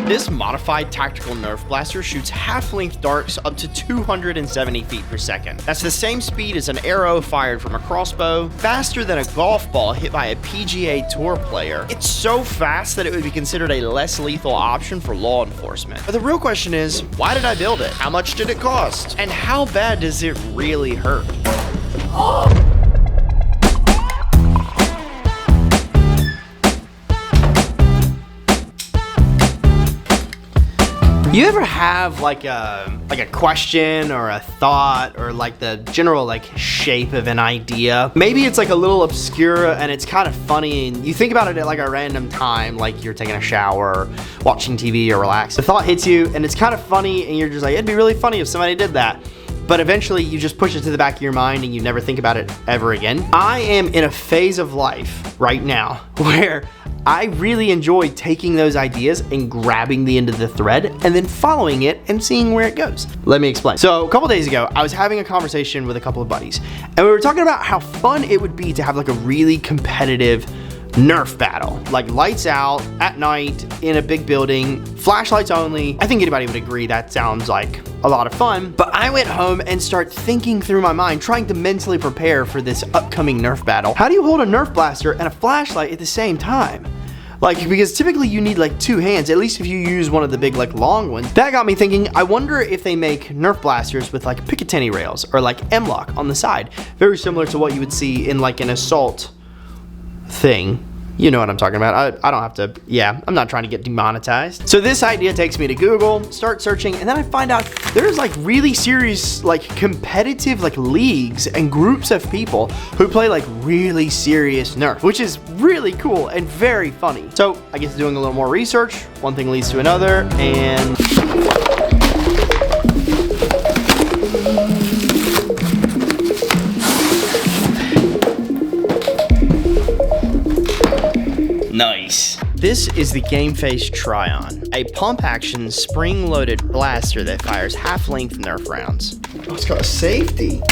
This modified tactical Nerf Blaster shoots half-length darts up to 270 feet per second. That's the same speed as an arrow fired from a crossbow, faster than a golf ball hit by a PGA Tour player. It's so fast that it would be considered a less lethal option for law enforcement. But the real question is, why did I build it? How much did it cost? And how bad does it really hurt? You ever have like a question or a thought or like the general like shape of an idea? Maybe it's like a little obscure and it's kind of funny and you think about it at like a random time, like you're taking a shower, watching TV or relaxing. The thought hits you and it's kind of funny and you're just like, it'd be really funny if somebody did that. But eventually you just push it to the back of your mind and you never think about it ever again. I am in a phase of life right now where I really enjoy taking those ideas and grabbing the end of the thread and then following it and seeing where it goes. Let me explain. So a couple days ago, I was having a conversation with a couple of buddies and we were talking about how fun it would be to have like a really competitive Nerf battle, like lights out at night in a big building, flashlights only. I think anybody would agree that sounds like a lot of fun, but I went home and start thinking through my mind, trying to mentally prepare for this upcoming Nerf battle. How do you hold a Nerf blaster and a flashlight at the same time? Like, because typically you need like two hands, at least if you use one of the big like long ones. That got me thinking, I wonder if they make Nerf blasters with like Picatinny rails or like M-lock on the side. Very similar to what you would see in like an assault thing. You know what I'm talking about. I don't have to, yeah, I'm not trying to get demonetized. So this idea takes me to Google, start searching, and then I find out there's like really serious, like competitive like leagues and groups of people who play like really serious Nerf, which is really cool and very funny. So I get to doing a little more research, one thing leads to another, and nice. This is the Game Face Try-On, a pump-action, spring-loaded blaster that fires half-length Nerf rounds. Oh, it's got a safety.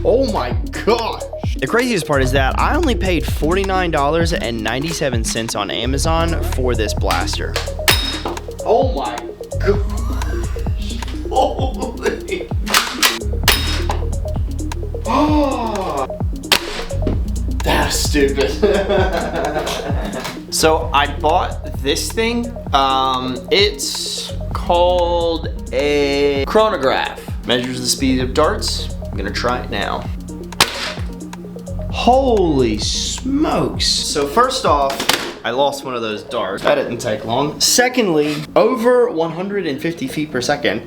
Oh my gosh. The craziest part is that I only paid $49.97 on Amazon for this blaster. Oh my gosh. Holy. Oh. That's stupid. So I bought this thing. It's called a chronograph. Measures the speed of darts. I'm gonna try it now. Holy smokes. So first off, I lost one of those darts. That didn't take long. Secondly, over 150 feet per second.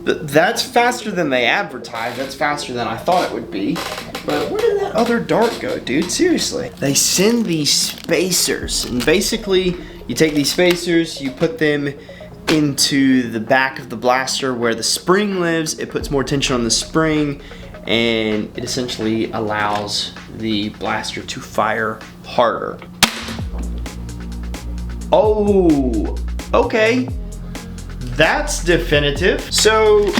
That's faster than they advertised. That's faster than I thought it would be. But where did that other dart go, dude? Seriously. They send these spacers, and basically you take these spacers, you put them into the back of the blaster where the spring lives. It puts more tension on the spring, and it essentially allows the blaster to fire harder. Oh, okay. That's definitive. So,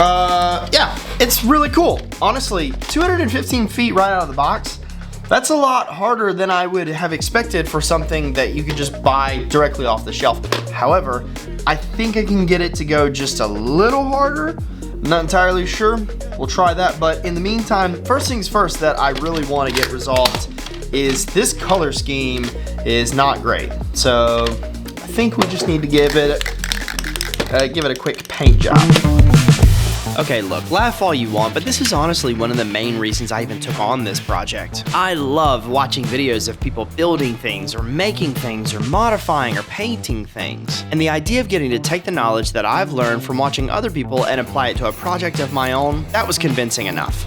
yeah, it's really cool. Honestly, 215 feet right out of the box. That's a lot harder than I would have expected for something that you could just buy directly off the shelf. However, I think I can get it to go just a little harder. I'm not entirely sure. We'll try that. But in the meantime, first things first that I really want to get resolved is this color scheme is not great. So I think we just need to give it a quick paint job. Okay, look, laugh all you want, but this is honestly one of the main reasons I even took on this project. I love watching videos of people building things, or making things, or modifying, or painting things. And the idea of getting to take the knowledge that I've learned from watching other people and apply it to a project of my own, that was convincing enough.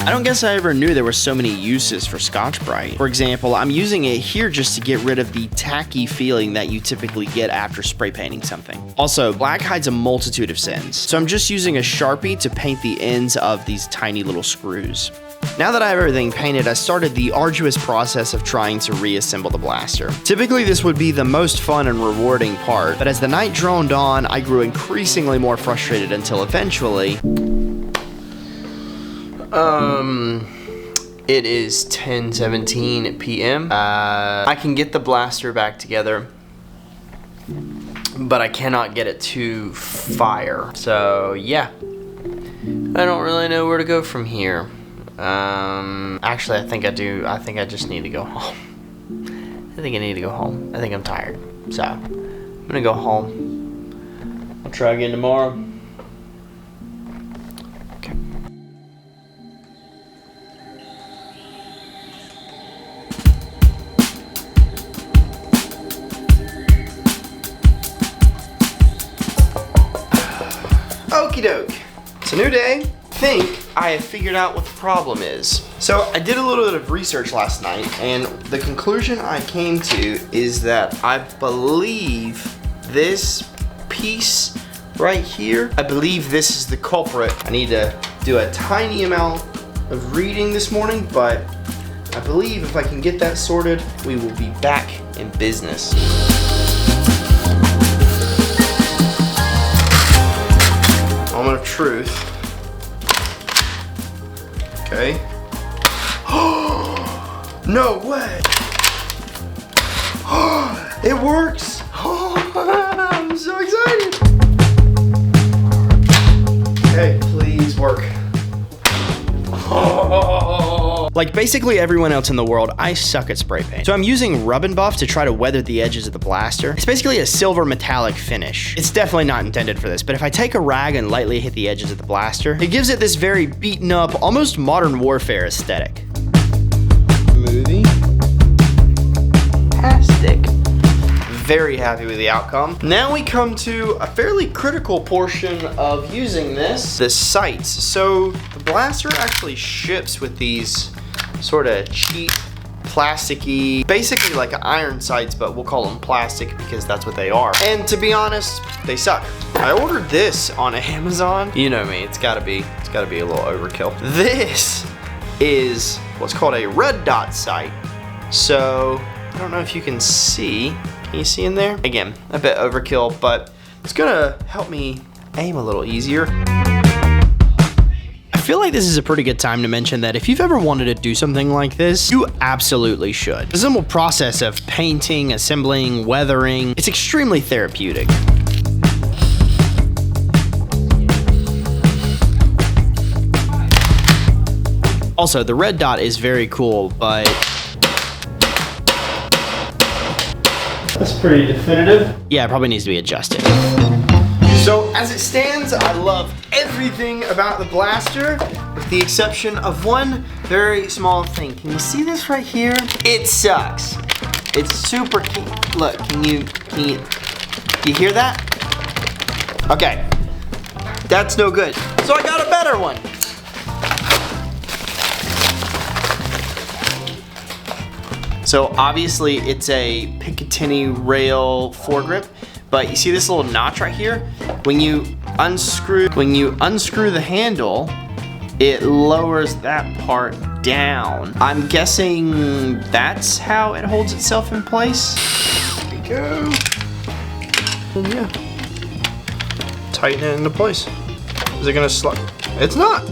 I don't guess I ever knew there were so many uses for Scotch-Brite. For example, I'm using it here just to get rid of the tacky feeling that you typically get after spray painting something. Also, black hides a multitude of sins, so I'm just using a Sharpie to paint the ends of these tiny little screws. Now that I have everything painted, I started the arduous process of trying to reassemble the blaster. Typically, this would be the most fun and rewarding part, but as the night droned on, I grew increasingly more frustrated until eventually, It is 10:17 p.m. I can get the blaster back together, but I cannot get it to fire. So yeah, I don't really know where to go from here. Actually, I think I do. I think I just need to go home. I think I need to go home. I think I'm tired. So I'm gonna go home. I'll try again tomorrow. Okie doke. It's a new day. I think I have figured out what the problem is. So I did a little bit of research last night, and the conclusion I came to is that I believe this piece right here, I believe this is the culprit. I need to do a tiny amount of reading this morning, but I believe if I can get that sorted, we will be back in business. Moment of truth. Okay. No way! It works! I'm so excited! Okay, please work. Like basically everyone else in the world, I suck at spray paint. So I'm using Rub and Buff to try to weather the edges of the blaster. It's basically a silver metallic finish. It's definitely not intended for this, but if I take a rag and lightly hit the edges of the blaster, it gives it this very beaten up, almost modern warfare aesthetic. Movie. Fantastic. Very happy with the outcome. Now we come to a fairly critical portion of using this, the sights. So the blaster actually ships with these sort of cheap, plasticky, basically like iron sights, but we'll call them plastic because that's what they are. And to be honest, they suck. I ordered this on Amazon. You know me, it's gotta be a little overkill. This is what's called a red dot sight. So I don't know if you can see. Can you see in there? Again, a bit overkill, but it's gonna help me aim a little easier. I feel like this is a pretty good time to mention that if you've ever wanted to do something like this, you absolutely should. The simple process of painting, assembling, weathering, it's extremely therapeutic. Also, the red dot is very cool, but that's pretty definitive. Yeah, it probably needs to be adjusted. So as it stands, I love everything about the blaster, with the exception of one very small thing. Can you see this right here? It sucks. It's super key. Look, can you hear that? Okay, that's no good. So I got a better one. So obviously it's a Picatinny rail foregrip, but you see this little notch right here? When you unscrew the handle, it lowers that part down. I'm guessing that's how it holds itself in place. There we go. And yeah, tighten it into place. Is it gonna slide? It's not.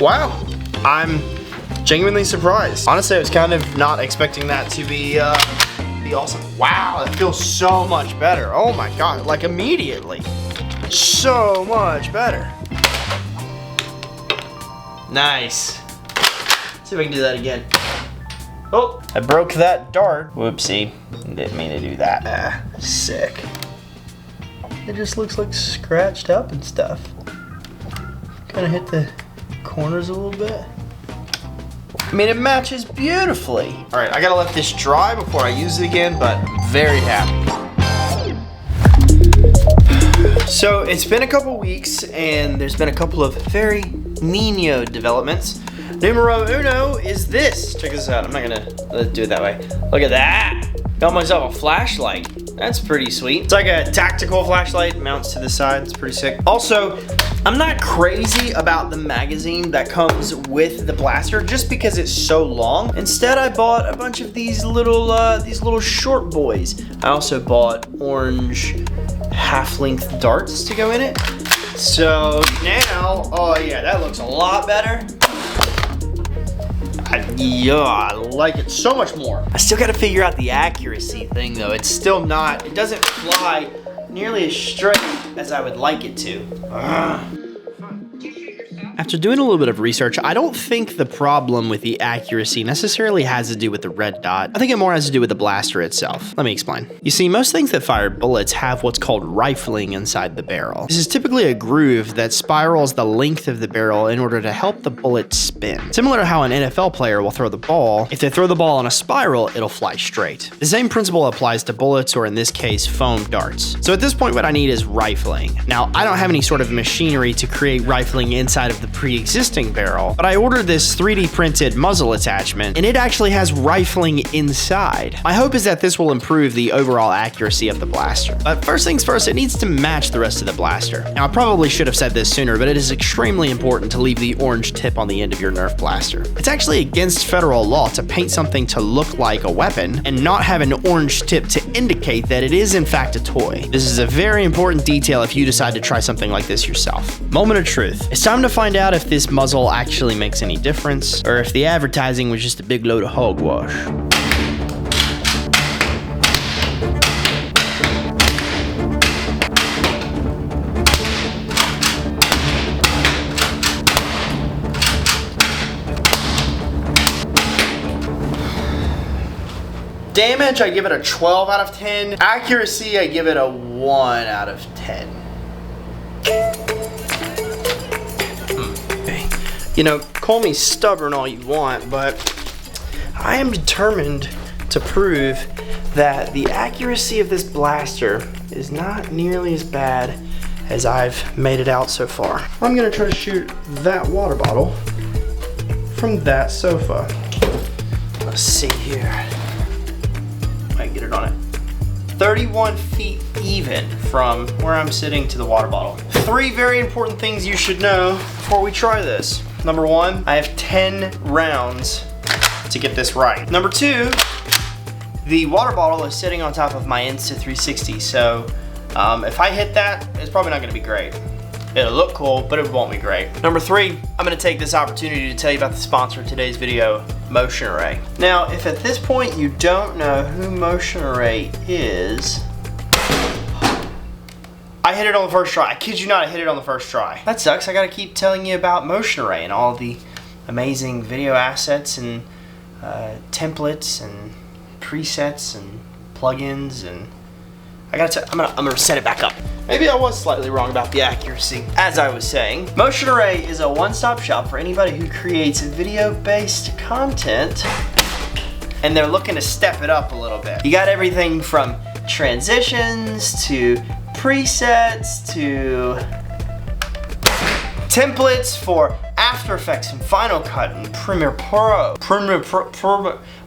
Wow, I'm genuinely surprised. Honestly, I was kind of not expecting that to be awesome. Wow, it feels so much better. Oh my God, like immediately. So much better. Nice. Let's see if I can do that again. Oh, I broke that dart. Whoopsie, didn't mean to do that. Sick. It just looks like scratched up and stuff. Kind of hit the corners a little bit. I mean, it matches beautifully. All right, I gotta let this dry before I use it again, but I'm very happy. So it's been a couple weeks and there's been a couple of very Nino developments. Numero uno is this. Check this out. I'm not gonna do it that way. Look at that. Got myself a flashlight. That's pretty sweet. It's like a tactical flashlight, mounts to the side. It's pretty sick. Also, I'm not crazy about the magazine that comes with the blaster just because it's so long. Instead, I bought a bunch of these little short boys. I also bought orange half-length darts to go in it. So now, oh yeah, that looks a lot better. Yeah, I like it so much more. I still gotta figure out the accuracy thing though. It's still not, it doesn't fly nearly as straight as I would like it to. After doing a little bit of research, I don't think the problem with the accuracy necessarily has to do with the red dot. I think it more has to do with the blaster itself. Let me explain. You see, most things that fire bullets have what's called rifling inside the barrel. This is typically a groove that spirals the length of the barrel in order to help the bullet spin. Similar to how an NFL player will throw the ball, if they throw the ball on a spiral, it'll fly straight. The same principle applies to bullets, or in this case, foam darts. So at this point, what I need is rifling. Now, I don't have any sort of machinery to create rifling inside of the pre-existing barrel, but I ordered this 3D printed muzzle attachment, and it actually has rifling inside. My hope is that this will improve the overall accuracy of the blaster. But first things first, it needs to match the rest of the blaster. Now, I probably should have said this sooner, but it is extremely important to leave the orange tip on the end of your Nerf blaster. It's actually against federal law to paint something to look like a weapon and not have an orange tip to indicate that it is in fact a toy. This is a very important detail if you decide to try something like this yourself. Moment of truth. It's time to find out if this muzzle actually makes any difference, or if the advertising was just a big load of hogwash. Damage, I give it a 12 out of 10. Accuracy, I give it a 1 out of 10. You know, call me stubborn all you want, but I am determined to prove that the accuracy of this blaster is not nearly as bad as I've made it out so far. I'm gonna try to shoot that water bottle from that sofa. Let's see here. I get it on it. 31 feet even from where I'm sitting to the water bottle. 3 very important things you should know before we try this. Number 1, I have 10 rounds to get this right. Number 2, the water bottle is sitting on top of my Insta360, so if I hit that, it's probably not gonna be great. It'll look cool, but it won't be great. Number 3, I'm gonna take this opportunity to tell you about the sponsor of today's video, Motion Array. Now, if at this point you don't know who Motion Array is, I hit it on the first try. I kid you not, I hit it on the first try. That sucks. I gotta keep telling you about Motion Array and all the amazing video assets and templates and presets and plugins, and I'm gonna set it back up. Maybe I was slightly wrong about the accuracy. As I was saying, Motion Array is a one-stop shop for anybody who creates video-based content and they're looking to step it up a little bit. You got everything from transitions to presets to templates for After Effects and Final Cut and Premiere Pro.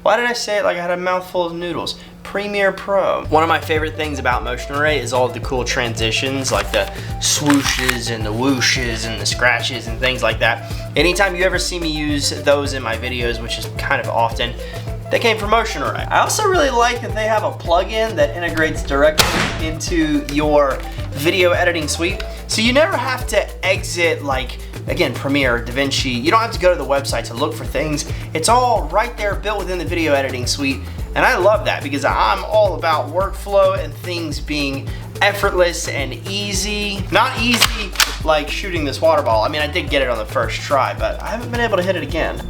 Why did I say it like I had a mouthful of noodles? Premiere Pro. One of my favorite things about Motion Array is all of the cool transitions, like the swooshes and the whooshes and the scratches and things like that. Anytime you ever see me use those in my videos, which is kind of often, they came from Motion Array. I also really like that they have a plugin that integrates directly into your video editing suite. So you never have to exit, like, again, Premiere, DaVinci. You don't have to go to the website to look for things. It's all right there built within the video editing suite. And I love that because I'm all about workflow and things being effortless and easy. Not easy like shooting this water ball. I mean, I did get it on the first try, but I haven't been able to hit it again.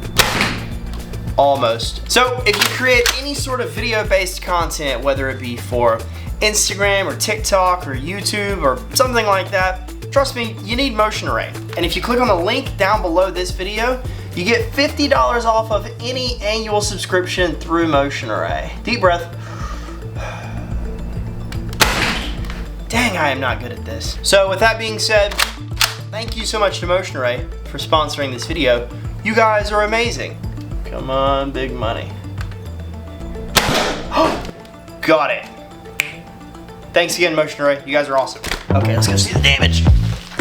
Almost. So if you create any sort of video-based content, whether it be for Instagram or TikTok or YouTube or something like that, trust me, you need Motion Array. And if you click on the link down below this video, you get $50 off of any annual subscription through Motion Array. Deep breath. Dang, I am not good at this. So with that being said, thank you so much to Motion Array for sponsoring this video. You guys are amazing. Come on, big money. Got it. Thanks again, Motion Array. You guys are awesome. Okay, let's go see the damage.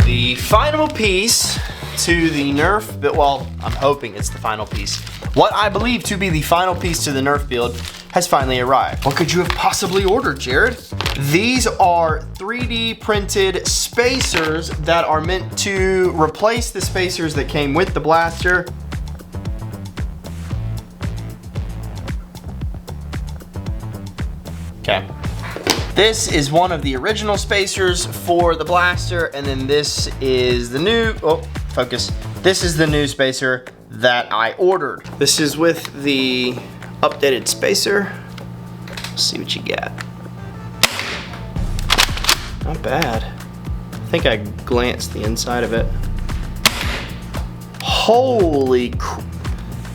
The final piece to the Nerf build, well, I'm hoping it's the final piece. What I believe to be the final piece to the Nerf build has finally arrived. What could you have possibly ordered, Jared? These are 3D printed spacers that are meant to replace the spacers that came with the blaster. Okay. This is one of the original spacers for the blaster, and then this is the new, oh, focus. This is the new spacer that I ordered. This is with the updated spacer. Let's see what you got. Not bad. I think I glanced the inside of it. Holy crap.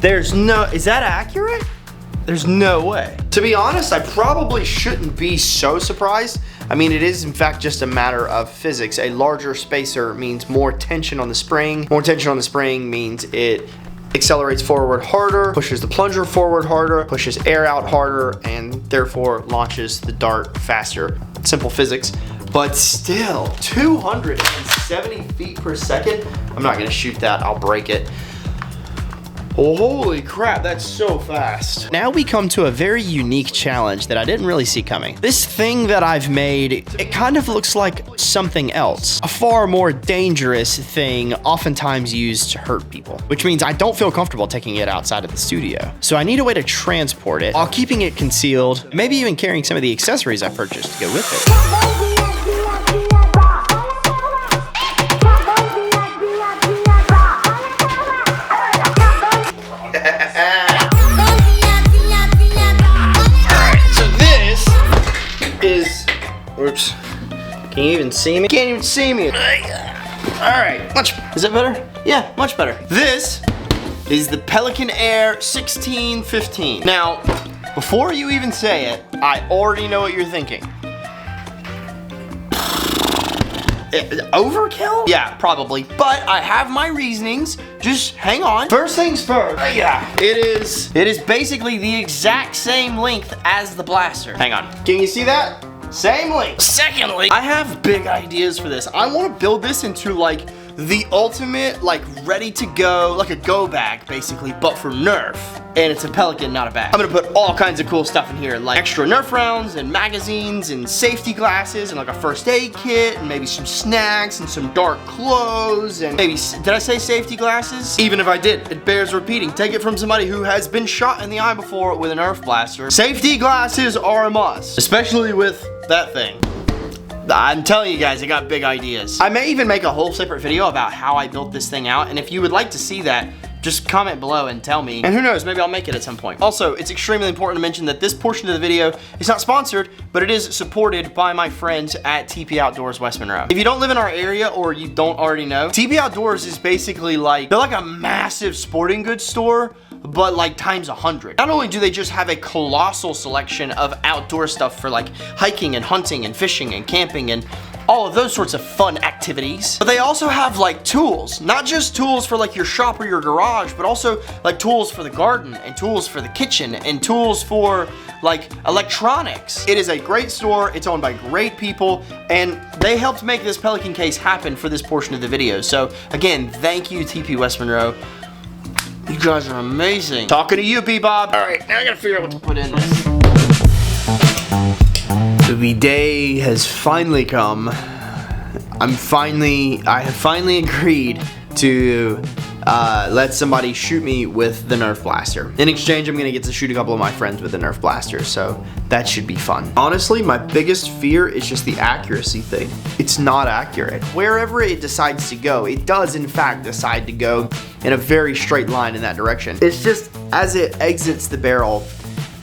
There's no, is that accurate? There's no way. To be honest, I probably shouldn't be so surprised. I mean, it is in fact just a matter of physics. A larger spacer means more tension on the spring. More tension on the spring means it accelerates forward harder, pushes the plunger forward harder, pushes air out harder, and therefore launches the dart faster. Simple physics. But still, 270 feet per second. I'm not gonna shoot that, I'll break it. Oh, holy crap, that's so fast. Now we come to a very unique challenge that I didn't really see coming. This thing that I've made, it kind of looks like something else. A far more dangerous thing, oftentimes used to hurt people, which means I don't feel comfortable taking it outside of the studio. So I need a way to transport it while keeping it concealed, maybe even carrying some of the accessories I purchased to go with it. Oops. Can you even see me? Can't even see me. Alright, is that better? Yeah, much better. This is the Pelican Air 1615. Now, before you even say it, I already know what you're thinking. Overkill? Yeah, probably. But I have my reasonings. Just hang on. First things first. Yeah. It is basically the exact same length as the blaster. Hang on. Can you see that? Same length. Secondly, I have big ideas for this. I want to build this into like the ultimate, like ready to go, like a go bag basically, but for Nerf. And it's a Pelican, not a bag. I'm gonna put all kinds of cool stuff in here, like extra Nerf rounds and magazines and safety glasses and like a first aid kit and maybe some snacks and some dark clothes and maybe, did I say safety glasses? Even if I did, it bears repeating. Take it from somebody who has been shot in the eye before with a Nerf blaster. Safety glasses are a must, especially with that thing. I'm telling you guys, I got big ideas. I may even make a whole separate video about how I built this thing out, and if you would like to see that, just comment below and tell me. And who knows, maybe I'll make it at some point. Also, it's extremely important to mention that this portion of the video is not sponsored, but it is supported by my friends at TP Outdoors West Monroe. If you don't live in our area or you don't already know, TP Outdoors is basically like, they're like a massive sporting goods store, but like times 100. Not only do they just have a colossal selection of outdoor stuff for like hiking and hunting and fishing and camping and all of those sorts of fun activities, but they also have like tools, not just tools for like your shop or your garage, but also like tools for the garden and tools for the kitchen and tools for like electronics. It is a great store, it's owned by great people, and they helped make this Pelican case happen for this portion of the video. So again, thank you TP West Monroe. You guys are amazing. Talking to you, B-Bob. All right, now I gotta figure out what to put in this. The day has finally come. I have finally agreed to let somebody shoot me with the Nerf Blaster. In exchange, I'm gonna get to shoot a couple of my friends with the Nerf Blaster, so that should be fun. Honestly, my biggest fear is just the accuracy thing. It's not accurate. Wherever it decides to go, it does in fact decide to go in a very straight line in that direction. It's just, as it exits the barrel,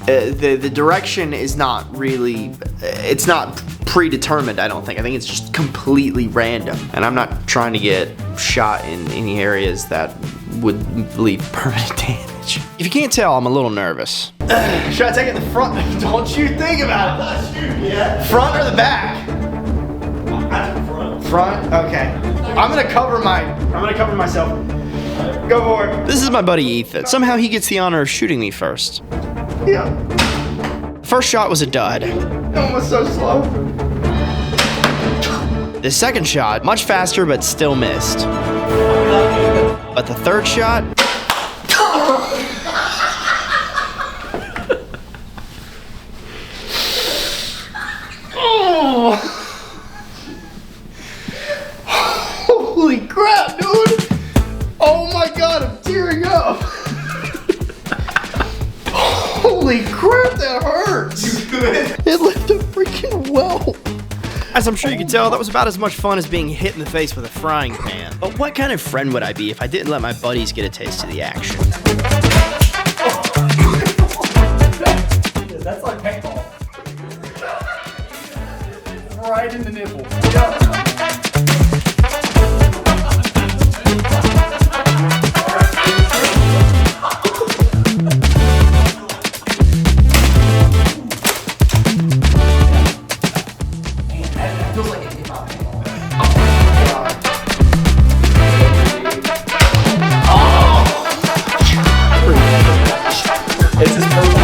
the direction is not really, it's not predetermined, I don't think. I think it's just completely random. And I'm not trying to get shot in any areas that would leave permanent damage. If you can't tell, I'm a little nervous. Should I take it in the front? Don't you think about it. Yeah. Front or the back? I took front. Front? Okay. I'm gonna cover myself. Go for it. This is my buddy Ethan. Somehow he gets the honor of shooting me first. Yeah. First shot was a dud. That was so slow. The second shot, much faster but still missed. But the third shot... Oh. Holy crap, dude! Oh my god, I'm tearing up! Holy Holy crap, that hurts! You good? It left a freaking welt. As I'm sure you can tell, that was about as much fun as being hit in the face with a frying pan. But what kind of friend would I be if I didn't let my buddies get a taste of the action? That's like paintball. Right in the nipple. It's his purple.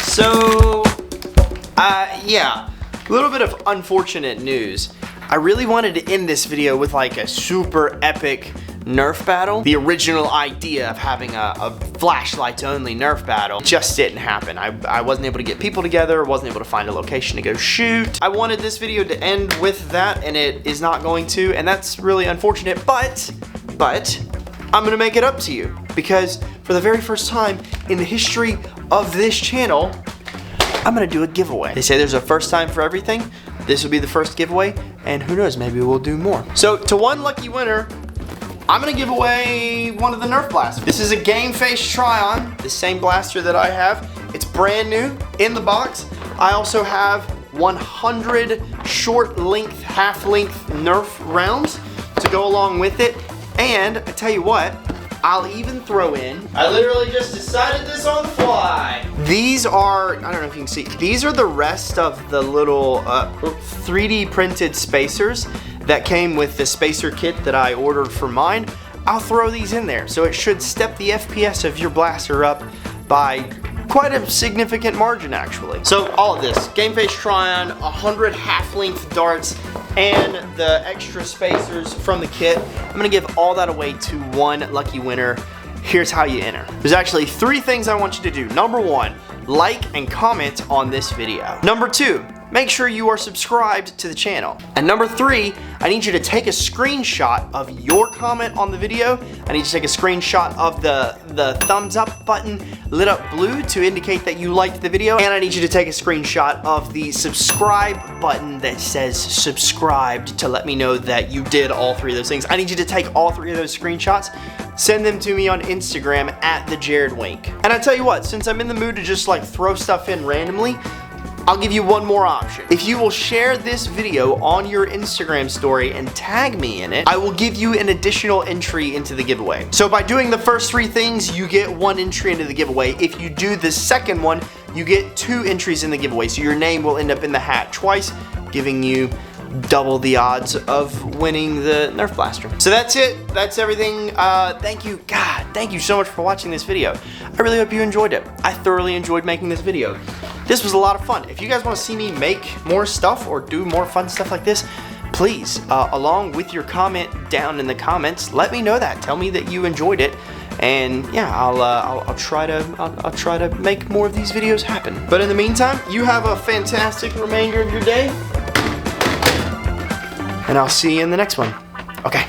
So, yeah, a little bit of unfortunate news. I really wanted to end this video with like a super epic Nerf battle. The original idea of having a flashlights only Nerf battle just didn't happen. I wasn't able to get people together, wasn't able to find a location to go shoot. I wanted this video to end with that, and it is not going to, and that's really unfortunate, but I'm gonna make it up to you, because for the very first time in the history of this channel, I'm gonna do a giveaway. They say there's a first time for everything. This will be the first giveaway, and who knows, maybe we'll do more. So to one lucky winner, I'm gonna give away one of the Nerf Blasters. This is a game face try-on, the same blaster that I have. It's brand new in the box. I also have 100 short length, half length Nerf rounds to go along with it. And I tell you what, I'll even throw in, I literally just decided this on the fly. These are, I don't know if you can see, these are the rest of the little 3D printed spacers that came with the spacer kit that I ordered for mine. I'll throw these in there, so it should step the FPS of your blaster up by quite a significant margin actually. So all of this, game face try-on, 100 half-length darts, and the extra spacers from the kit. I'm gonna give all that away to one lucky winner. Here's how you enter. There's actually 3 things I want you to do. Number 1, like and comment on this video. Number 2, make sure you are subscribed to the channel. And number 3, I need you to take a screenshot of your comment on the video. I need you to take a screenshot of the thumbs up button lit up blue to indicate that you liked the video. And I need you to take a screenshot of the subscribe button that says subscribed to let me know that you did all 3 of those things. I need you to take all 3 of those screenshots, send them to me on Instagram at @TheJaredWink. And I tell you what, since I'm in the mood to just like throw stuff in randomly, I'll give you one more option. If you will share this video on your Instagram story and tag me in it, I will give you an additional entry into the giveaway. So by doing the first 3 things, you get 1 entry into the giveaway. If you do the second one, you get 2 entries in the giveaway. So your name will end up in the hat twice, giving you double the odds of winning the Nerf Blaster. So that's it. That's everything. Thank you. God, thank you so much for watching this video. I really hope you enjoyed it. I thoroughly enjoyed making this video. This was a lot of fun. If you guys want to see me make more stuff or do more fun stuff like this, please, along with your comment down in the comments, let me know that. Tell me that you enjoyed it. And yeah, I'll try to make more of these videos happen. But in the meantime, you have a fantastic remainder of your day. And I'll see you in the next one. Okay.